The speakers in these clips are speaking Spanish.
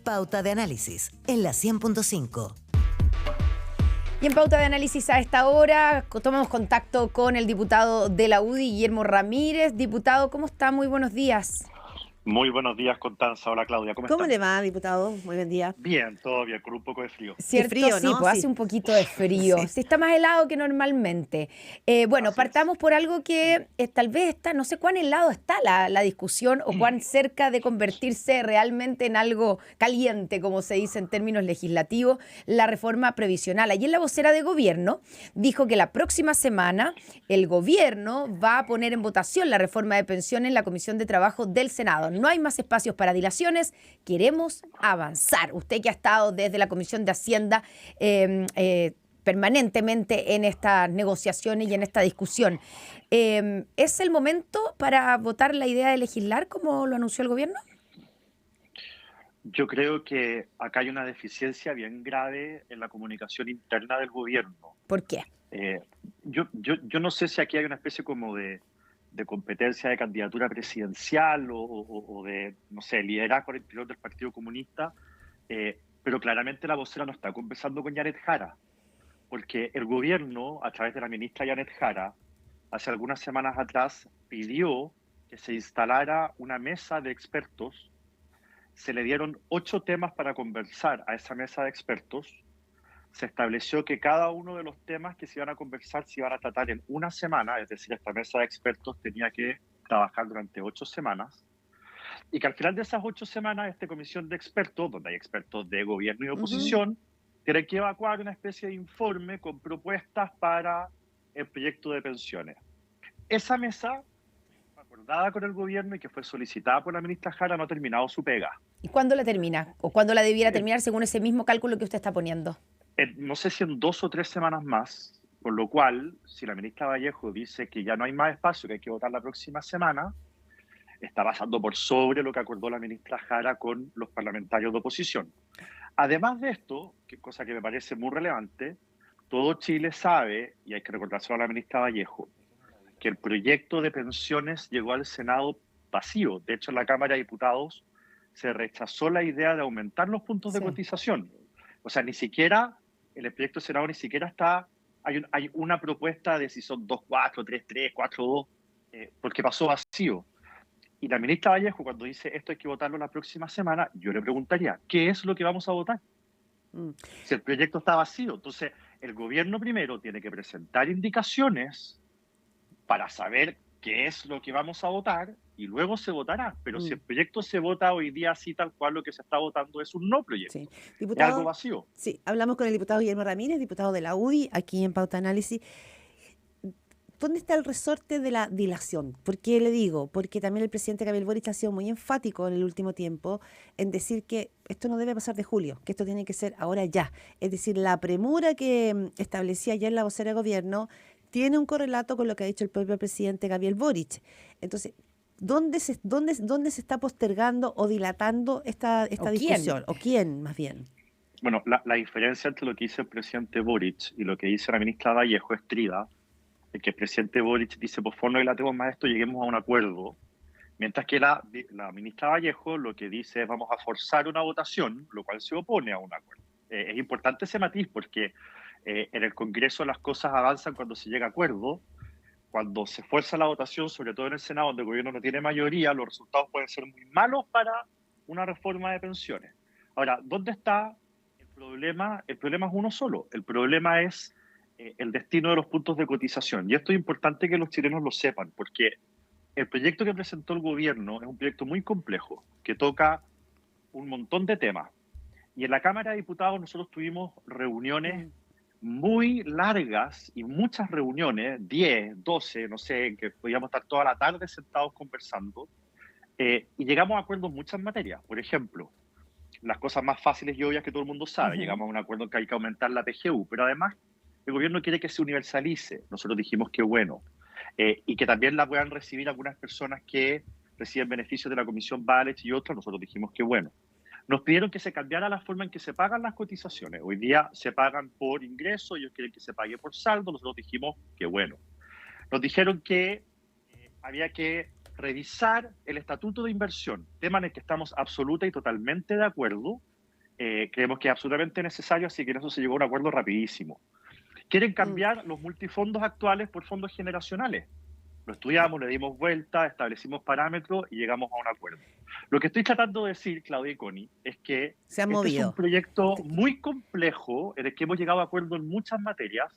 Pauta de Análisis, en la 100.5. Y en Pauta de Análisis a esta hora tomamos contacto con el diputado de la UDI, Guillermo Ramírez. Diputado, ¿cómo está? Muy buenos días. Muy buenos días, Constanza. Hola, Claudia. ¿Cómo le va, diputado? Muy buen día. Bien, todo bien, con un poco de frío. ¿Cierto? Frío, sí, ¿no? pues Sí. hace un poquito de frío. Sí. Sí, está más helado que normalmente. Bueno, Así partamos por algo que tal vez está, no sé cuán helado está la discusión o cuán cerca de convertirse realmente en algo caliente, como se dice en términos legislativos, la reforma previsional. Ayer la vocera de gobierno dijo que la próxima semana el gobierno va a poner en votación la reforma de pensiones en la Comisión de Trabajo del Senado. No hay más espacios para dilaciones, queremos avanzar. Usted que ha estado desde la Comisión de Hacienda permanentemente en estas negociaciones y en esta discusión, ¿es el momento para votar la idea de legislar como lo anunció el gobierno? Yo creo que acá hay una deficiencia bien grave en la comunicación interna del gobierno. ¿Por qué? Yo no sé si aquí hay una especie como de competencia de candidatura presidencial o de, no sé, liderazgo al interior del Partido Comunista, pero claramente la vocera no está conversando con Janet Jara, porque el gobierno, a través de la ministra Janet Jara, hace algunas semanas atrás pidió que se instalara una mesa de expertos. Se le dieron 8 temas para conversar a esa mesa de expertos. Se estableció que cada uno de los temas que se iban a conversar se iban a tratar en una semana, es decir, esta mesa de expertos tenía que trabajar durante 8 semanas, y que al final de esas 8 semanas, esta comisión de expertos, donde hay expertos de gobierno y oposición, tiene que evacuar una especie de informe con propuestas para el proyecto de pensiones. Esa mesa, acordada con el gobierno y que fue solicitada por la ministra Jara, no ha terminado su pega. ¿Y cuándo la termina? ¿O cuándo la debiera terminar según ese mismo cálculo que usted está poniendo? No sé si en 2 o 3 semanas más, con lo cual, si la ministra Vallejo dice que ya no hay más espacio, que hay que votar la próxima semana, está pasando por sobre lo que acordó la ministra Jara con los parlamentarios de oposición. Además de esto, que cosa que me parece muy relevante, todo Chile sabe, y hay que recordárselo a la ministra Vallejo, que el proyecto de pensiones llegó al Senado vacío. De hecho, en la Cámara de Diputados se rechazó la idea de aumentar los puntos de cotización. O sea, ni siquiera, en el proyecto de Senado ni siquiera está, hay una propuesta de si son 2.4, 3.3, 4.2, porque pasó vacío. Y la ministra Vallejo, cuando dice esto hay que votarlo la próxima semana, yo le preguntaría, ¿qué es lo que vamos a votar? Si el proyecto está vacío. Entonces, el gobierno primero tiene que presentar indicaciones para saber qué es lo que vamos a votar y luego se votará. Pero si el proyecto se vota hoy día así tal cual, lo que se está votando es un no proyecto. Sí. Es Diputado, algo vacío. Sí, hablamos con el diputado Guillermo Ramírez, diputado de la UDI, aquí en Pauta Análisis. ¿Dónde está el resorte de la dilación? ¿Por qué le digo? Porque también el presidente Gabriel Boric ha sido muy enfático en el último tiempo en decir que esto no debe pasar de julio, que esto tiene que ser ahora ya. Es decir, la premura que establecía ayer la vocera de gobierno tiene un correlato con lo que ha dicho el propio presidente Gabriel Boric. Entonces, ¿dónde se está postergando o dilatando esta discusión? ¿O quién, más bien? Bueno, la diferencia entre lo que dice el presidente Boric y lo que dice la ministra Vallejo es trida. El que el presidente Boric dice, por favor, no dilatemos más esto, lleguemos a un acuerdo. Mientras que la ministra Vallejo lo que dice es vamos a forzar una votación, lo cual se opone a un acuerdo. Es importante ese matiz porque en el Congreso las cosas avanzan cuando se llega a acuerdo. Cuando se fuerza la votación, sobre todo en el Senado, donde el gobierno no tiene mayoría, los resultados pueden ser muy malos para una reforma de pensiones. Ahora, ¿dónde está el problema? El problema es uno solo. El problema es el destino de los puntos de cotización. Y esto es importante que los chilenos lo sepan, porque el proyecto que presentó el gobierno es un proyecto muy complejo, que toca un montón de temas. Y en la Cámara de Diputados nosotros tuvimos reuniones muy largas y muchas reuniones, 10, 12, no sé, en que podíamos estar toda la tarde sentados conversando, y llegamos a acuerdos en muchas materias. Por ejemplo, las cosas más fáciles y obvias que todo el mundo sabe, llegamos a un acuerdo en que hay que aumentar la PGU, pero además el gobierno quiere que se universalice. Nosotros dijimos que bueno. Y que también la puedan recibir algunas personas que reciben beneficios de la Comisión Valech y otras. Nosotros dijimos que bueno. Nos pidieron que se cambiara la forma en que se pagan las cotizaciones. Hoy día se pagan por ingreso, ellos quieren que se pague por saldo. Nosotros dijimos que bueno. Nos dijeron que había que revisar el estatuto de inversión, tema en el que estamos absoluta y totalmente de acuerdo, creemos que es absolutamente necesario, así que en eso se llegó a un acuerdo rapidísimo. Quieren cambiar los multifondos actuales por fondos generacionales. Lo estudiamos, le dimos vuelta, establecimos parámetros y llegamos a un acuerdo. Lo que estoy tratando de decir, Claudia y Connie, es que Se han este es movido. un proyecto muy complejo en el que hemos llegado a acuerdo en muchas materias,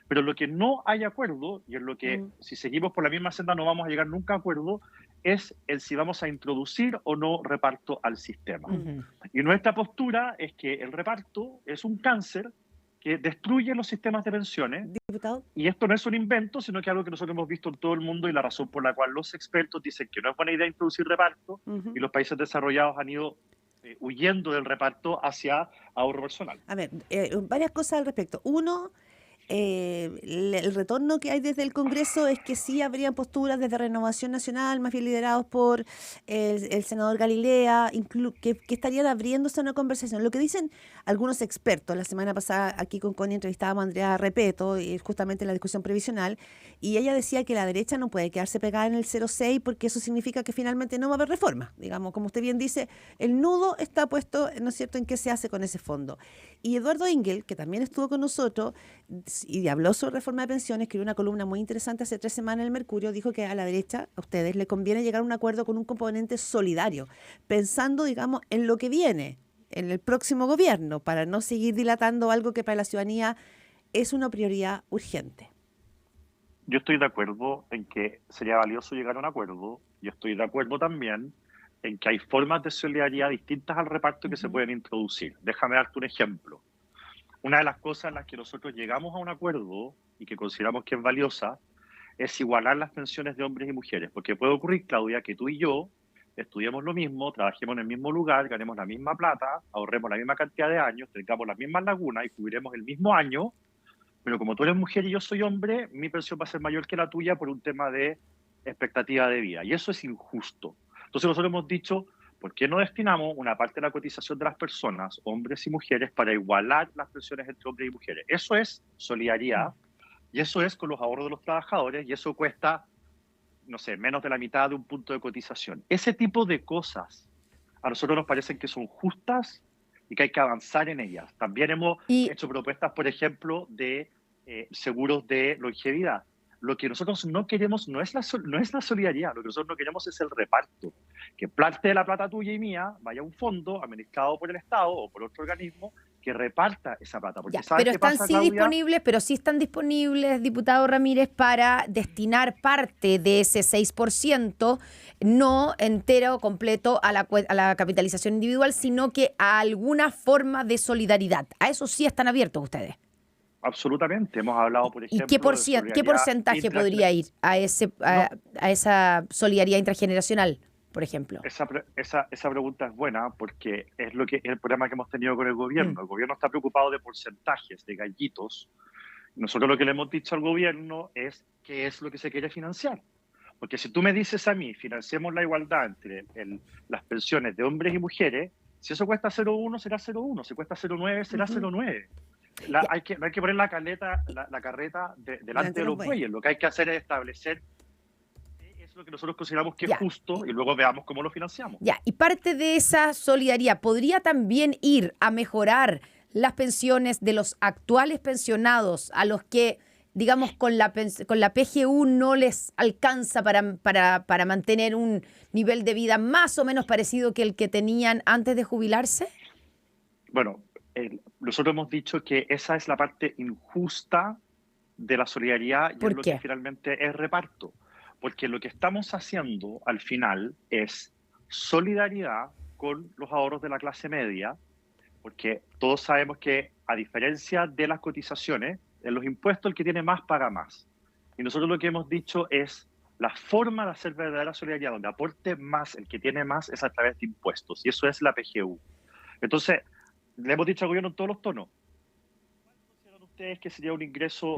pero lo que no hay acuerdo, y en lo que si seguimos por la misma senda no vamos a llegar nunca a acuerdo, es el si vamos a introducir o no reparto al sistema. Y nuestra postura es que el reparto es un cáncer que destruye los sistemas de pensiones. Diputado. Y esto no es un invento, sino que es algo que nosotros hemos visto en todo el mundo y la razón por la cual los expertos dicen que no es buena idea introducir reparto y los países desarrollados han ido huyendo del reparto hacia ahorro personal. A ver, varias cosas al respecto. Uno, el retorno que hay desde el Congreso es que sí habrían posturas desde Renovación Nacional, más bien liderados por el senador Galilea, que estarían abriéndose a una conversación. Lo que dicen algunos expertos, la semana pasada aquí con Connie entrevistábamos a Andrea Repeto, justamente en la discusión previsional, y ella decía que la derecha no puede quedarse pegada en el 0,6 porque eso significa que finalmente no va a haber reforma. Digamos, como usted bien dice, el nudo está puesto, ¿no es cierto?, en qué se hace con ese fondo. Y Eduardo Engel, que también estuvo con nosotros, y habló sobre reforma de pensiones, escribió una columna muy interesante hace 3 semanas en el Mercurio, dijo que a la derecha, a ustedes, le conviene llegar a un acuerdo con un componente solidario, pensando, digamos, en lo que viene, en el próximo gobierno, para no seguir dilatando algo que para la ciudadanía es una prioridad urgente. Yo estoy de acuerdo en que sería valioso llegar a un acuerdo. Yo estoy de acuerdo también en que hay formas de solidaridad distintas al reparto que se pueden introducir. Déjame darte un ejemplo. Una de las cosas en las que nosotros llegamos a un acuerdo y que consideramos que es valiosa es igualar las pensiones de hombres y mujeres. Porque puede ocurrir, Claudia, que tú y yo estudiemos lo mismo, trabajemos en el mismo lugar, ganemos la misma plata, ahorremos la misma cantidad de años, tengamos las mismas lagunas y cubriremos el mismo año, pero como tú eres mujer y yo soy hombre, mi pensión va a ser mayor que la tuya por un tema de expectativa de vida. Y eso es injusto. Entonces nosotros hemos dicho, ¿por qué no destinamos una parte de la cotización de las personas, hombres y mujeres, para igualar las pensiones entre hombres y mujeres? Eso es solidaridad y eso es con los ahorros de los trabajadores y eso cuesta, no sé, menos de la mitad de un punto de cotización. Ese tipo de cosas a nosotros nos parecen que son justas y que hay que avanzar en ellas. También hemos hecho propuestas, por ejemplo, de seguros de longevidad. Lo que nosotros no queremos no es la solidaridad, lo que nosotros no queremos es el reparto. Que parte de la plata tuya y mía vaya a un fondo administrado por el Estado o por otro organismo que reparta esa plata. Porque Ya, pero están pasa, sí Claudia? disponibles, pero sí están disponibles, diputado Ramírez, para destinar parte de ese 6%, no entero o completo a la capitalización individual, sino que a alguna forma de solidaridad. A eso sí están abiertos ustedes. Absolutamente. Hemos hablado, por ejemplo, ¿Y qué porcentaje podría ir a esa solidaridad intrageneracional, por ejemplo? Esa pregunta es buena porque es el problema que hemos tenido con el gobierno. El gobierno está preocupado de porcentajes, de gallitos. Nosotros lo que le hemos dicho al gobierno es qué es lo que se quiere financiar. Porque si tú me dices a mí, financiemos la igualdad entre las pensiones de hombres y mujeres, si eso cuesta 0,1 será 0,1, si cuesta 0,9 será 0,9. No hay que poner la carreta delante de los bueyes. Lo que hay que hacer es establecer qué es lo que nosotros consideramos que es justo y luego veamos cómo lo financiamos. Ya, y parte de esa solidaridad podría también ir a mejorar las pensiones de los actuales pensionados, a los que, digamos, con la PGU no les alcanza para mantener un nivel de vida más o menos parecido que el que tenían antes de jubilarse. Bueno, nosotros hemos dicho que esa es la parte injusta de la solidaridad y es lo que finalmente es reparto. Porque lo que estamos haciendo al final es solidaridad con los ahorros de la clase media, porque todos sabemos que, a diferencia de las cotizaciones, en los impuestos el que tiene más paga más. Y nosotros lo que hemos dicho es la forma de hacer verdadera solidaridad, donde aporte más el que tiene más, es a través de impuestos. Y eso es la PGU. Entonces, le hemos dicho al gobierno en todos los tonos. ¿Cuál consideran ustedes que sería un ingreso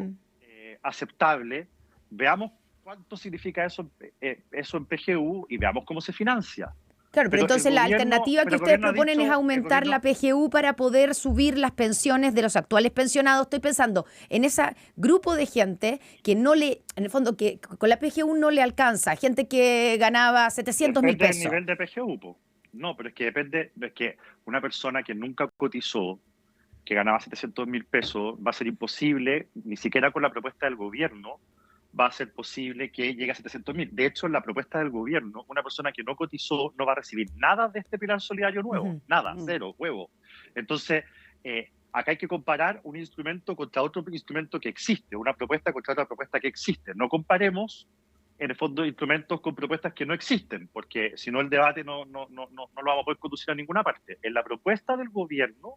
aceptable? Veamos cuánto significa eso en PGU y veamos cómo se financia. Claro, pero entonces la alternativa que ustedes proponen es aumentar la PGU para poder subir las pensiones de los actuales pensionados. Estoy pensando en ese grupo de gente que no le, en el fondo, que con la PGU no le alcanza. Gente que ganaba 700.000 pesos. El nivel de PGU, No, pero es que depende, es que una persona que nunca cotizó, que ganaba 700.000 pesos, va a ser imposible, ni siquiera con la propuesta del gobierno, va a ser posible que llegue a 700.000. De hecho, en la propuesta del gobierno, una persona que no cotizó no va a recibir nada de este pilar solidario nuevo, Ujú. nada, cero, huevo. Entonces, acá hay que comparar un instrumento contra otro instrumento que existe, una propuesta contra otra propuesta que existe. No comparemos, en el fondo, instrumentos con propuestas que no existen, porque si no el debate no lo vamos a poder conducir a ninguna parte. En la propuesta del gobierno,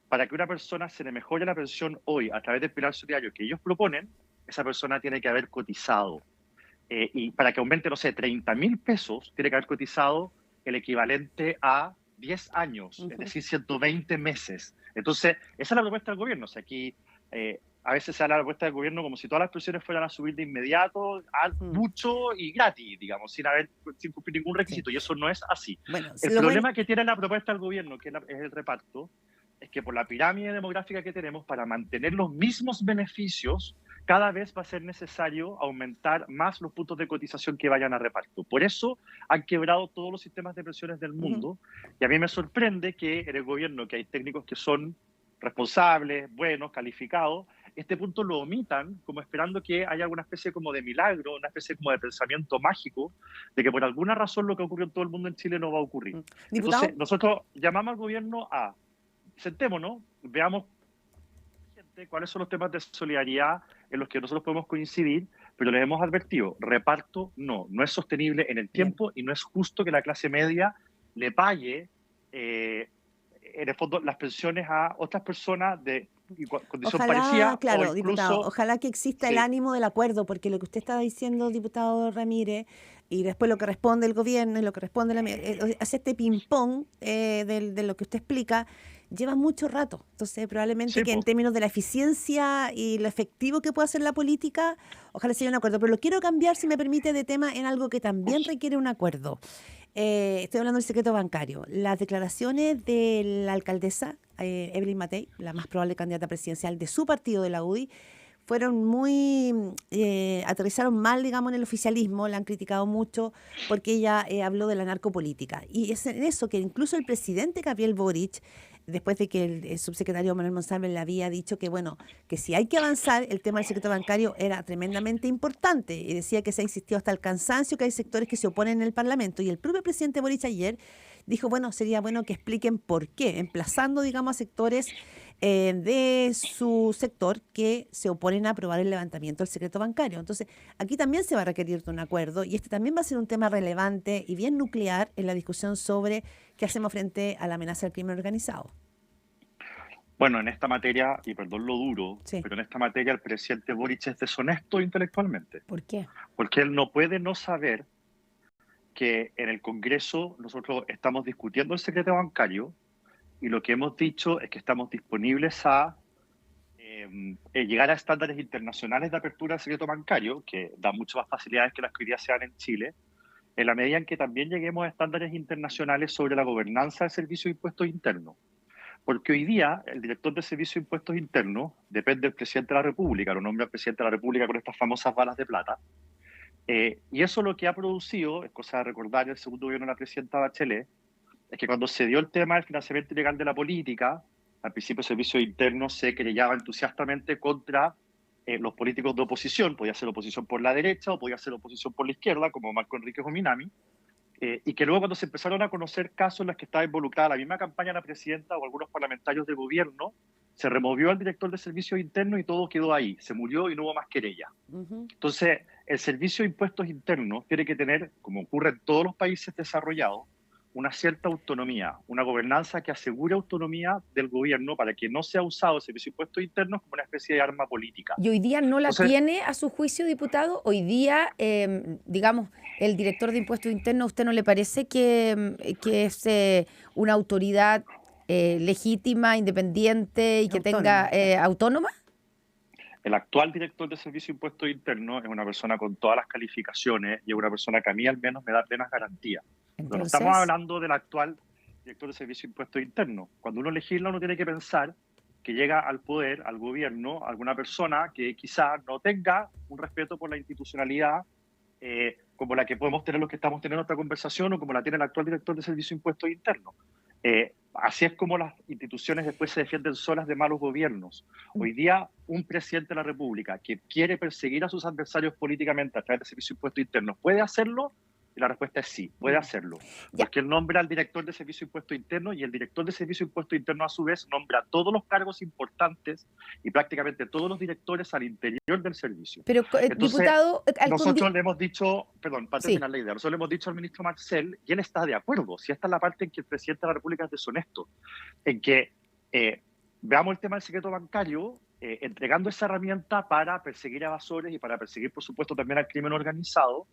para que una persona se le mejore la pensión hoy a través del pilar solidario que ellos proponen, esa persona tiene que haber cotizado. Y para que aumente, no sé, 30.000 pesos, tiene que haber cotizado el equivalente a 10 años, es decir, 120 meses. Entonces, esa es la propuesta del gobierno. O sea, aquí a veces se da la propuesta del gobierno como si todas las pensiones fueran a subir de inmediato, mucho y gratis, digamos, sin cumplir ningún requisito. Y eso no es así. Bueno, El problema que tiene la propuesta del gobierno, que es el reparto, es que por la pirámide demográfica que tenemos, para mantener los mismos beneficios, cada vez va a ser necesario aumentar más los puntos de cotización que vayan a reparto. Por eso han quebrado todos los sistemas de pensiones del mundo. Y a mí me sorprende que en el gobierno, que hay técnicos que son responsables, buenos, calificados, este punto lo omitan como esperando que haya alguna especie como de milagro, una especie como de pensamiento mágico, de que por alguna razón lo que ocurrió en todo el mundo en Chile no va a ocurrir. Diputado. Entonces, nosotros llamamos al gobierno a sentémonos, veamos cuáles son los temas de solidaridad en los que nosotros podemos coincidir, pero les hemos advertido, reparto no es sostenible en el tiempo y no es justo que la clase media le pague, en el fondo, las pensiones a otras personas de condición parecida. Claro, o incluso, diputado, ojalá que exista el ánimo del acuerdo, porque lo que usted estaba diciendo, diputado Ramírez, y después lo que responde el gobierno y lo que responde hace este ping-pong de lo que usted explica, lleva mucho rato. Entonces, probablemente que en términos de la eficiencia y lo efectivo que puede hacer la política, ojalá se haya un acuerdo. Pero lo quiero cambiar, si me permite, de tema en algo que también requiere un acuerdo. Estoy hablando del secreto bancario. Las declaraciones de la alcaldesa Evelyn Matei, la más probable candidata presidencial de su partido, de la UDI, fueron muy, aterrizaron mal, digamos, en el oficialismo, la han criticado mucho porque ella habló de la narcopolítica. Y es en eso que incluso el presidente Gabriel Boric, después de que el subsecretario Manuel Monsalve le había dicho que, bueno, que si hay que avanzar, el tema del secreto bancario era tremendamente importante. Y decía que se ha insistido hasta el cansancio, que hay sectores que se oponen en el Parlamento. Y el propio presidente Boric ayer dijo, bueno, sería bueno que expliquen por qué, emplazando, digamos, a sectores de su sector que se oponen a aprobar el levantamiento del secreto bancario. Entonces, aquí también se va a requerir de un acuerdo y este también va a ser un tema relevante y bien nuclear en la discusión sobre qué hacemos frente a la amenaza del crimen organizado. Bueno, en esta materia, y perdón lo duro, pero en esta materia el presidente Boric es deshonesto intelectualmente. ¿Por qué? Porque él no puede no saber que en el Congreso nosotros estamos discutiendo el secreto bancario y lo que hemos dicho es que estamos disponibles a llegar a estándares internacionales de apertura del secreto bancario, que da muchas más facilidades que las que hoy día se dan en Chile, en la medida en que también lleguemos a estándares internacionales sobre la gobernanza del Servicio de Impuestos Internos. Porque hoy día el director del Servicio de Impuestos Internos depende del presidente de la República, lo nombra el presidente de la República con estas famosas balas de plata. Y eso lo que ha producido, es cosa de recordar el segundo gobierno de la presidenta Bachelet, es que cuando se dio el tema del financiamiento ilegal de la política, al principio el Servicio Interno se querellaba entusiastamente contra los políticos de oposición, podía ser oposición por la derecha o podía ser oposición por la izquierda, como Marco Enrique Jominami, y que luego cuando se empezaron a conocer casos en los que estaba involucrada la misma campaña de la presidenta o algunos parlamentarios de gobierno, se removió al director de Servicios Internos y todo quedó ahí, se murió y no hubo más querella. Entonces, el Servicio de Impuestos Internos tiene que tener, como ocurre en todos los países desarrollados, una cierta autonomía, una gobernanza que asegure autonomía del gobierno para que no sea usado el Servicio de Impuestos Internos como una especie de arma política. ¿Y hoy día no la tiene a su juicio, diputado? Hoy día, digamos, el director de Impuestos Internos, ¿a usted no le parece que es una autoridad legítima, independiente y que tenga autónoma? El actual director de Servicio de Impuestos Internos es una persona con todas las calificaciones y es una persona que a mí al menos me da plenas garantías. Entonces, no estamos hablando del actual director de Servicio de Impuestos Internos. Cuando uno legisla, uno tiene que pensar que llega al poder, al gobierno, alguna persona que quizás no tenga un respeto por la institucionalidad, como la que podemos tener los que estamos teniendo esta conversación o como la tiene el actual director de Servicio de Impuestos Internos. Así es como las instituciones después se defienden solas de malos gobiernos. Hoy día, un presidente de la República que quiere perseguir a sus adversarios políticamente a través del Servicio de Impuestos Internos, ¿puede hacerlo? Y la respuesta es sí, puede hacerlo. Porque él nombra al director de Servicio de Impuestos Internos y el director de Servicio de Impuestos Internos a su vez nombra todos los cargos importantes y prácticamente todos los directores al interior del servicio. Pero, Entonces, diputado... nosotros le hemos dicho, perdón, para Sí. terminar la idea, nosotros le hemos dicho al ministro Marcel, y él está de acuerdo, si esta es la parte en que el presidente de la República es deshonesto, en que veamos el tema del secreto bancario, entregando esa herramienta para perseguir evasores y para perseguir, por supuesto, también al crimen organizado,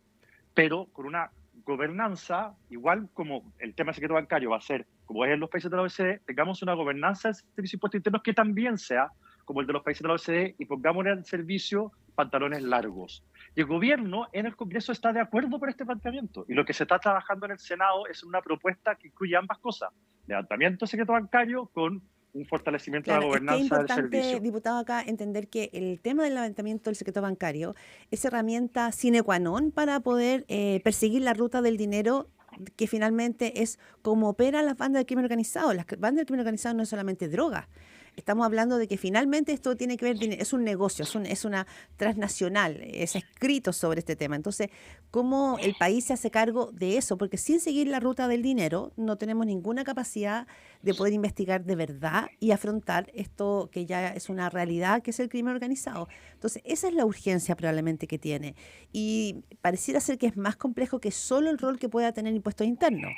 pero con una gobernanza, igual como el tema del secreto bancario va a ser, como es en los países de la OECD, tengamos una gobernanza del Servicio de Impuestos Internos que también sea como el de los países de la OECD y pongámosle al servicio pantalones largos. Y el gobierno en el Congreso está de acuerdo con este planteamiento. Y lo que se está trabajando en el Senado es una propuesta que incluye ambas cosas. Levantamiento del secreto bancario con un fortalecimiento de la gobernanza es del importante, servicio. diputado, acá entender que el tema del levantamiento del secreto bancario es herramienta sine qua non para poder perseguir la ruta del dinero, que finalmente es como operan las bandas del crimen organizado. Las bandas del crimen organizado no es solamente droga. Estamos hablando de que finalmente esto tiene que ver, es un negocio, es una transnacional, es escrito sobre este tema. Entonces, ¿cómo el país se hace cargo de eso? Porque sin seguir la ruta del dinero no tenemos ninguna capacidad de poder investigar de verdad y afrontar esto que ya es una realidad, que es el crimen organizado. Entonces, esa es la urgencia probablemente que tiene. Y pareciera ser que es más complejo que solo el rol que pueda tener impuestos internos.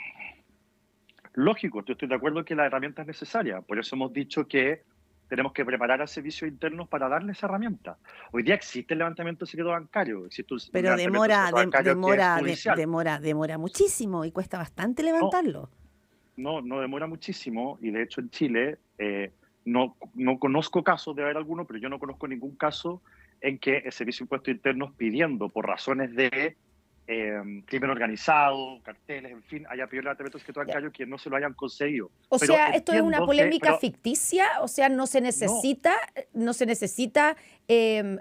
Lógico, yo estoy de acuerdo que la herramienta es necesaria. Por eso hemos dicho que tenemos que preparar a servicios internos para darle esa herramienta. Hoy día existe el levantamiento del secreto bancario. Existe un Pero levantamiento del secreto bancario que es judicial. demora muchísimo y cuesta bastante levantarlo. No demora muchísimo. Y de hecho en Chile no conozco casos, debe haber alguno, pero yo no conozco ningún caso en que el Servicio de Impuestos Internos pidiendo por razones de crimen organizado, carteles, en fin, haya pedido el levantamiento del secreto bancario que no se lo hayan concedido. O Pero sea, esto es una entiendo polémica ficticia, o sea, no se necesita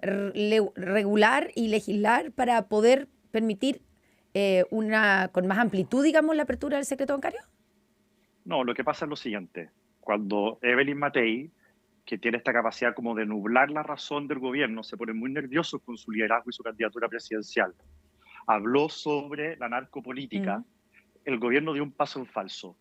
regular y legislar para poder permitir con más amplitud, digamos, la apertura del secreto bancario. No, lo que pasa es lo siguiente. Cuando Evelyn Matei, que tiene esta capacidad como de nublar la razón del gobierno, se pone muy nervioso con su liderazgo y su candidatura presidencial, habló sobre la narcopolítica, el gobierno dio un paso en falso,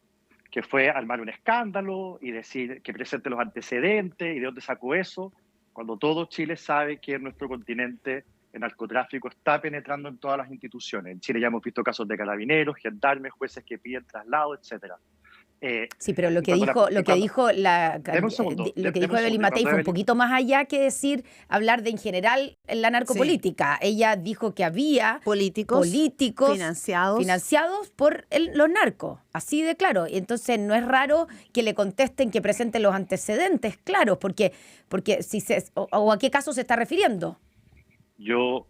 que fue armar un escándalo y decir que presente los antecedentes y de dónde sacó eso, cuando todo Chile sabe que en nuestro continente el narcotráfico está penetrando en todas las instituciones. En Chile ya hemos visto casos de carabineros, gendarmes, jueces que piden traslado, etcétera. Sí, pero lo que dijo Evelyn Matei fue un poquito más allá que hablar de en general la narcopolítica. Sí. Ella dijo que había políticos financiados por los narcos, así de claro. Y entonces no es raro que le contesten que presenten los antecedentes claros, porque o a qué caso se está refiriendo. Yo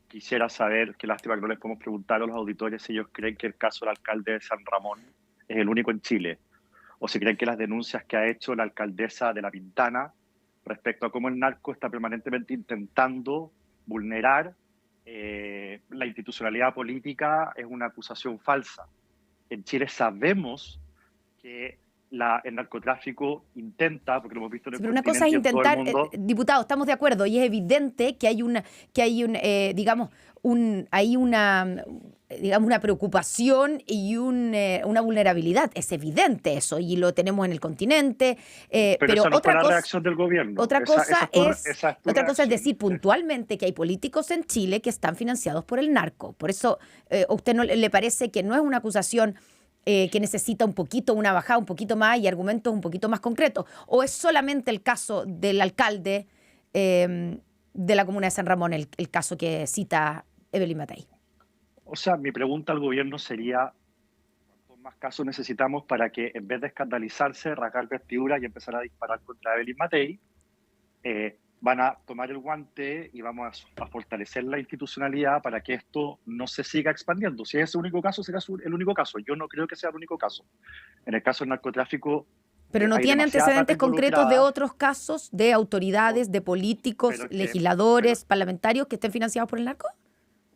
quisiera saber, qué lástima que no les podemos preguntar a los auditores si ellos creen que el caso del alcalde de San Ramón es el único en Chile, o si creen que las denuncias que ha hecho la alcaldesa de La Pintana respecto a cómo el narco está permanentemente intentando vulnerar la institucionalidad política es una acusación falsa. En Chile sabemos que el narcotráfico intenta, porque lo hemos visto en el pero una cosa es intentar, diputado, estamos de acuerdo, y es evidente que hay una preocupación y una vulnerabilidad. Es evidente eso, y lo tenemos en el continente. Pero esa no fue la reacción del gobierno. Otra cosa es decir puntualmente que hay políticos en Chile que están financiados por el narco. Por eso, ¿a usted no le parece que no es una acusación que necesita un poquito, una bajada un poquito más y argumentos un poquito más concretos? ¿O es solamente el caso del alcalde de la comuna de San Ramón, el caso que cita Evelyn Matei? O sea, mi pregunta al gobierno sería, ¿cuántos más casos necesitamos para que, en vez de escandalizarse, rasgar vestiduras y empezar a disparar contra Evelyn Matei, van a tomar el guante y vamos a fortalecer la institucionalidad para que esto no se siga expandiendo? Si es el único caso, será el único caso. Yo no creo que sea el único caso. En el caso del narcotráfico... ¿Pero no tiene antecedentes concretos de otros casos, de autoridades, de políticos, legisladores, parlamentarios que estén financiados por el narco?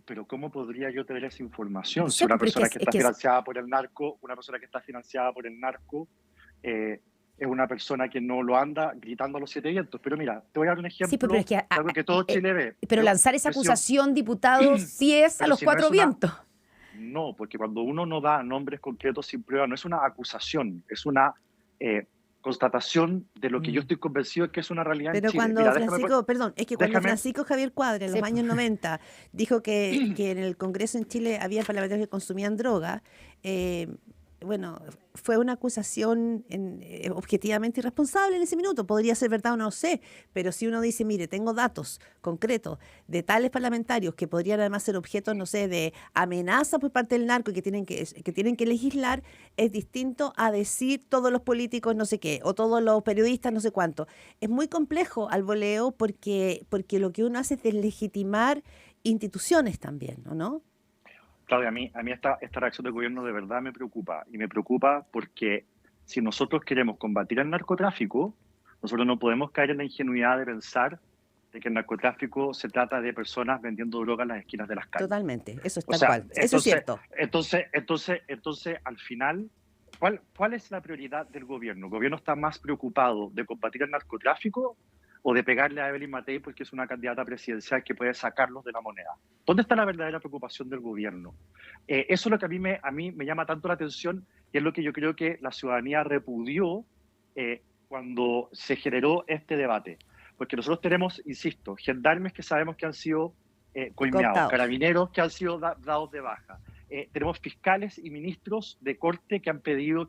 pero ¿cómo podría yo tener esa información? Si Sí, una pero es que persona es- que es está que es- financiada por el narco, una persona que está financiada por el narco, es una persona que no lo anda gritando a los 7 vientos. Pero mira, te voy a dar un Sí, pero ejemplo es que de algo que todo Chile ve. pero lanzar esa Yo he sido- acusación, diputado, sí es a pero los si no cuatro es una, vientos. no, porque cuando uno no da nombres concretos sin prueba, no es una acusación, es una constatación de lo que yo Mm. estoy convencido de que es una realidad en Pero Chile. cuando Mira, Francisco, perdón, es que cuando déjame, Francisco Javier Cuadra en Sí, los años 90 dijo que en el Congreso en Chile había parlamentarios que consumían droga, eh, bueno, fue una acusación objetivamente irresponsable en ese minuto. Podría ser verdad o no sé, pero si uno dice, mire, tengo datos concretos de tales parlamentarios que podrían además ser objetos, no sé, de amenaza por parte del narco y que tienen que legislar, es distinto a decir todos los políticos no sé qué o todos los periodistas no sé cuánto. Es muy complejo al voleo porque lo que uno hace es deslegitimar instituciones también, ¿o no? Claudia, a mí esta reacción del gobierno de verdad me preocupa. Y me preocupa porque si nosotros queremos combatir el narcotráfico, nosotros no podemos caer en la ingenuidad de pensar de que el narcotráfico se trata de personas vendiendo droga en las esquinas de las calles. Totalmente, eso es O tal sea, cual. Eso es cierto. entonces, al final, ¿cuál es la prioridad del gobierno? ¿El gobierno está más preocupado de combatir el narcotráfico o de pegarle a Evelyn Matei porque es una candidata presidencial que puede sacarlos de la moneda? ¿Dónde está la verdadera preocupación del gobierno? Eso es lo que a mí me llama tanto la atención y es lo que yo creo que la ciudadanía repudió cuando se generó este debate. Porque nosotros tenemos, insisto, gendarmes que sabemos que han sido coimeados, Cooptados. carabineros que han sido dados de baja. Tenemos fiscales y ministros de corte que han pedido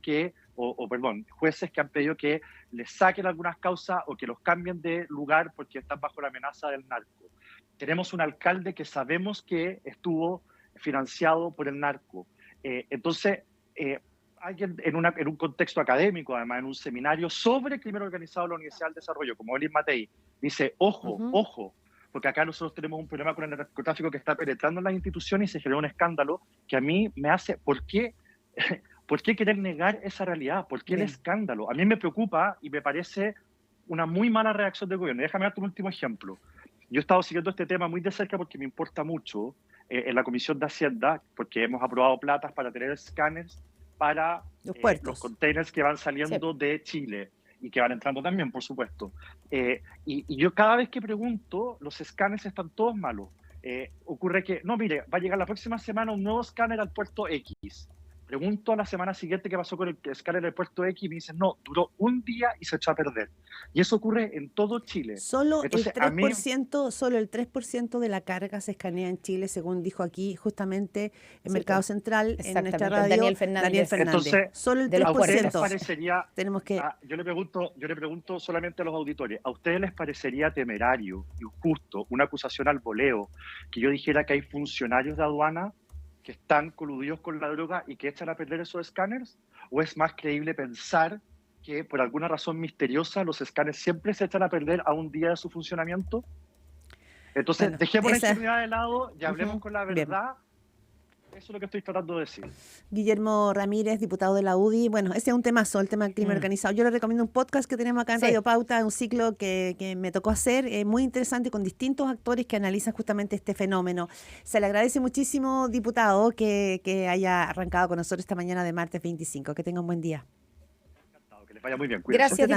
jueces que han pedido que les saquen algunas causas o que los cambien de lugar porque están bajo la amenaza del narco. Tenemos un alcalde que sabemos que estuvo financiado por el narco. Entonces, alguien en un contexto académico, además en un seminario sobre crimen organizado en la Universidad del Desarrollo, como Evelyn Matei, dice, ojo, porque acá nosotros tenemos un problema con el narcotráfico que está penetrando en las instituciones y se generó un escándalo que a mí me hace, ¿por qué querer negar esa realidad? ¿Por qué el escándalo? A mí me preocupa y me parece una muy mala reacción del gobierno. Déjame darte un último ejemplo. Yo he estado siguiendo este tema muy de cerca porque me importa mucho en la Comisión de Hacienda, porque hemos aprobado platas para tener escáneres para Los puertos. los containers que van saliendo de Chile y que van entrando también, por supuesto. Y yo cada vez que pregunto, los escáneres están todos malos. Ocurre que, no, mire, va a llegar la próxima semana un nuevo escáner al puerto X. Pregunto a la semana siguiente qué pasó con el escáner del puerto X y me dicen, no, duró un día y se echó a perder. Y eso ocurre en todo Chile. Solo Entonces, el 3% de la carga se escanea en Chile, según dijo aquí justamente en Sí, Mercado pues, Central, en nuestra exactamente, radio, Daniel Fernández. Entonces, Solo el de los ¿a ustedes les 3%. parecería, Tenemos que... yo le pregunto solamente a los auditores, ¿a ustedes les parecería temerario, injusto, una acusación al voleo, que yo dijera que hay funcionarios de aduana que están coludidos con la droga y que echan a perder esos escáneres? ¿O es más creíble pensar que por alguna razón misteriosa los escáneres siempre se echan a perder a un día de su funcionamiento? Entonces, Bueno, dejemos la esa- ingenuidad de lado y hablemos con la bien. verdad. Eso es lo que estoy tratando de decir. Guillermo Ramírez, diputado de la UDI. Bueno, ese es un temazo, el tema del crimen organizado. Yo le recomiendo un podcast que tenemos acá en Sí. Radio Pauta, un ciclo que me tocó hacer, muy interesante, con distintos actores que analizan justamente este fenómeno. Se le agradece muchísimo, diputado, que haya arrancado con nosotros esta mañana de martes 25. Que tenga un buen día. Encantado, que les vaya muy bien. Cuídense. Gracias, Usted